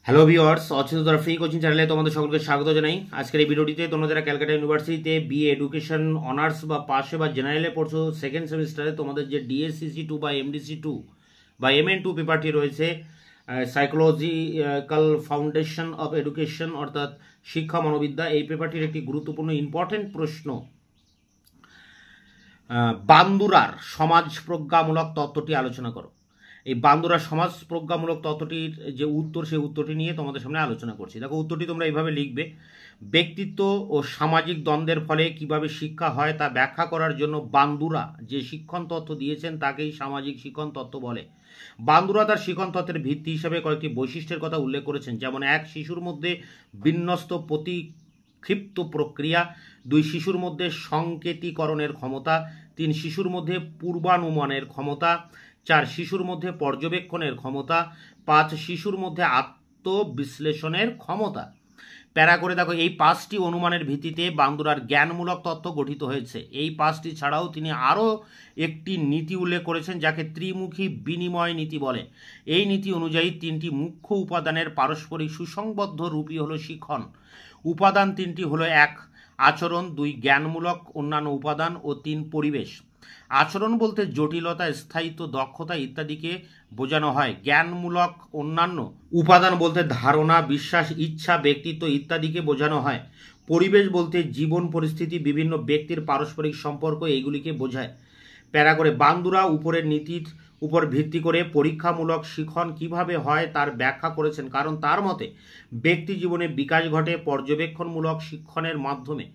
Hello viewers, অচিন্ততার free coaching চ্যানেলে তোমাদের সকলকে স্বাগত জানাই। আজকের এই ভিডিওটিতে তোমরা যারা ক্যালকাটা ইউনিভার্সিটিতে বিএ এডুকেশন অনার্স বা পাশে বা জেনারেলে পড়ছো, সেকেন্ড সেমিস্টারে তোমাদের যে ডিএসসিসি 2 বা এমডিসি 2 বা MN2 পেপারটি রয়েছে, সাইকোলজিক্যাল ফাউন্ডেশন অফ এডুকেশন অর্থাৎ শিক্ষা মনোবিদ্যা, এই পেপারটির একটি গুরুত্বপূর্ণ ইম্পর্টেন্ট প্রশ্ন, বান্দুরার সমাজ প্রজ্ঞামূলক তত্ত্বটি আলোচনা করো। এই বান্দুরা সমাজ প্রজ্ঞামূলক তত্ত্বটির যে উত্তর, সেই উত্তরটি নিয়ে তোমাদের সামনে আলোচনা করছি। দেখো, উত্তরটি তোমরা এইভাবে লিখবে: ব্যক্তিত্ব ও সামাজিক দ্বন্দ্বের ফলে কিভাবে শিক্ষা হয় তা ব্যাখ্যা করার জন্য বান্দুরা যে শিক্ষণ তত্ত্ব দিয়েছেন তাকেই সামাজিক শিক্ষণ তত্ত্ব বলে। বান্দুরা তার শিক্ষণ তত্ত্বের ভিত্তি হিসেবে কয়েকটি বৈশিষ্ট্যের কথা উল্লেখ করেছেন, যেমন 1. শিশুর মধ্যে বিন্যস্ত প্রতিক্ষিপ্ত প্রক্রিয়া, 2. শিশুর মধ্যে সংকেতীকরণের ক্ষমতা, 3. শিশুর মধ্যে পূর্বানুমানের ক্ষমতা, 4. শিশুর মধ্যে পর্যবেক্ষণের ক্ষমতা, 5. শিশুর মধ্যে আত্মবিশ্লেষণের ক্ষমতা। প্যারা করে দেখো, এই 5টি অনুমানের ভিত্তিতে বান্দুরার জ্ঞানমূলক তত্ত্ব গঠিত হয়েছে। এই 5টি ছাড়াও তিনি আরও একটি নীতি উল্লেখ করেছেন যাকে ত্রিমুখী বিনিময় নীতি বলে। এই নীতি অনুযায়ী 3টি মুখ্য উপাদানের পারস্পরিক সুসংবদ্ধ রূপই হলো শিক্ষণ। উপাদান 3টি হলো: 1. আচরণ, 2. জ্ঞানমূলক অন্যান্য উপাদান ও 3. পরিবেশ। আচরণ বলতে জটিলতা, স্থায়িত্ব, দক্ষতা ইত্যাদিকে বোঝানো হয়। জ্ঞানমূলক অন্যান্য উপাদান বলতে ধারণা, বিশ্বাস, ইচ্ছা, ব্যক্তিত্ব ইত্যাদিকে বোঝানো হয়। পরিবেশ বলতে জীবন পরিস্থিতি, বিভিন্ন ব্যক্তির পারস্পরিক সম্পর্ক, এইগুলিকে বোঝায়। প্যারা করে, বান্দুরা উপরের নীতির উপর ভিত্তি করে পরীক্ষামূলক শিক্ষণ কিভাবে হয় তার ব্যাখ্যা করেছেন, কারণ তার মতে ব্যক্তি জীবনে বিকাশ ঘটে পর্যবেক্ষণমূলক শিক্ষণের মাধ্যমে।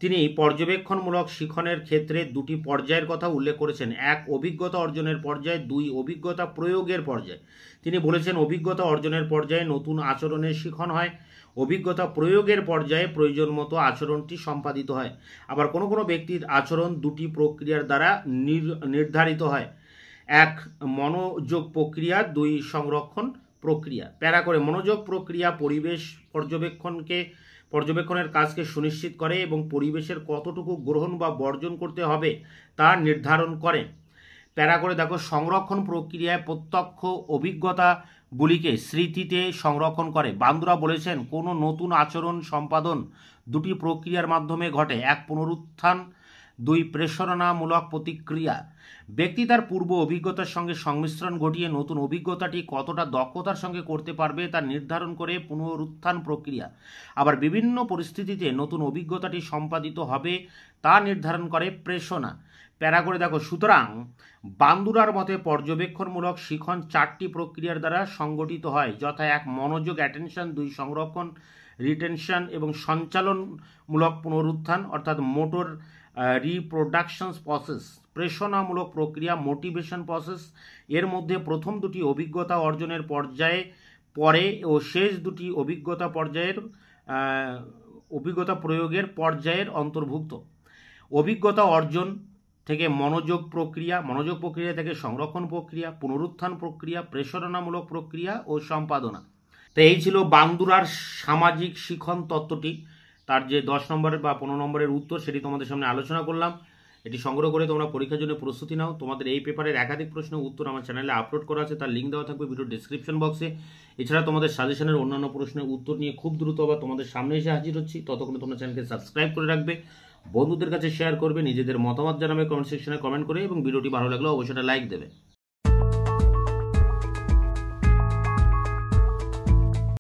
তিনি পর্যবেক্ষণমূলক শিক্ষণের ক্ষেত্রে 2টি পর্যায়ের কথা উল্লেখ করেছেন: 1. অভিজ্ঞতা অর্জনের পর্যায়, 2. অভিজ্ঞতা প্রয়োগের পর্যায়। তিনি বলেছেন, অভিজ্ঞতা অর্জনের পর্যায়ে নতুন আচরণের শিক্ষণ হয়, অভিজ্ঞতা প্রয়োগের পর্যায়ে প্রয়োজন মতো আচরণটি সম্পাদিত হয়। আবার কোনো কোনো ব্যক্তির আচরণ 2টি প্রক্রিয়ার দ্বারা নির্ধারিত হয়: 1. মনোযোগ প্রক্রিয়া, 2. সংরক্ষণ প্রক্রিয়া। প্যারা করে, মনোযোগ প্রক্রিয়া পরিবেশ পর্যবেক্ষণের কাজকে সুনিশ্চিত করে এবং পরিবেশের কতটুকু গ্রহণ বা বর্জন করতে হবে তা নির্ধারণ করে। প্যারা করে দেখো, সংরক্ষণ প্রক্রিয়ায় প্রত্যক্ষ অভিজ্ঞতাগুলিকে স্মৃতিতে সংরক্ষণ করে। বান্দুরা বলেছেন, কোনো নতুন আচরণ সম্পাদন 2টি প্রক্রিয়ার মাধ্যমে ঘটে: 1. পুনরুত্থান, 2. প্রেরণামূলক প্রতিক্রিয়া। ব্যক্তি তার পূর্ব অভিজ্ঞতার সঙ্গে সংমিশ্রণ ঘটিয়ে নতুন অভিজ্ঞতাটি কতটা দক্ষতার সঙ্গে করতে পারবে তা নির্ধারণ করে পুনরুত্থান প্রক্রিয়া। আবার বিভিন্ন পরিস্থিতিতে নতুন অভিজ্ঞতাটি সম্পাদিত হবে তা নির্ধারণ করে প্রেরণা। প্যারা করে দেখো, সুতরাং বান্দুরার মতে পর্যবেক্ষণমূলক শিক্ষণ 4টি প্রক্রিয়ার দ্বারা সংগঠিত হয়, যথা: 1. মনোযোগ অ্যাটেনশন, 2. সংরক্ষণ রিটেনশন এবং সঞ্চালনমূলক পুনরুত্থান অর্থাৎ মোটর রিপ্রোডাকশন প্রসেস, প্রেরণামূলক প্রক্রিয়া মোটিভেশন প্রসেস। এর মধ্যে প্রথম 2টি অভিজ্ঞতা অর্জনের পর্যায়ে পরে ও শেষ 2টি অভিজ্ঞতা প্রয়োগের পর্যায়ের অন্তর্ভুক্ত। অভিজ্ঞতা অর্জন থেকে মনোযোগ প্রক্রিয়া থেকে সংরক্ষণ প্রক্রিয়া, পুনরুত্থান প্রক্রিয়া, প্রেরণামূলক প্রক্রিয়া ও সম্পাদনা। তো এই ছিল বান্দুরার সামাজিক শিক্ষণ তত্ত্বটি। তার যে 10 নম্বরের বা 15 নম্বরের উত্তর, সেটি তোমাদের সামনে আলোচনা করলাম। এটি সংগ্রহ করে তোমরা পরীক্ষার জন্য প্রস্তুতি নাও। তোমাদের এই পেপারের একাধিক প্রশ্নের উত্তর আমার চ্যানেলে আপলোড করা আছে, তার লিঙ্ক দেওয়া থাকবে ভিডিও ডেসক্রিপশন বক্সে। এছাড়া তোমাদের সাজেশনের অন্যান্য প্রশ্নের উত্তর নিয়ে খুব দ্রুত আবার তোমাদের সামনে এসে হাজির হচ্ছি। ততক্ষণে তোমরা চ্যানেলকে সাবস্ক্রাইব করে রাখবে, বন্ধুদের কাছে শেয়ার করবে, নিজেদের মতামত জানাবে কমেন্ট সেকশনে কমেন্ট করে, এবং ভিডিওটি ভালো লাগলে অবশ্যই লাইক দেবে।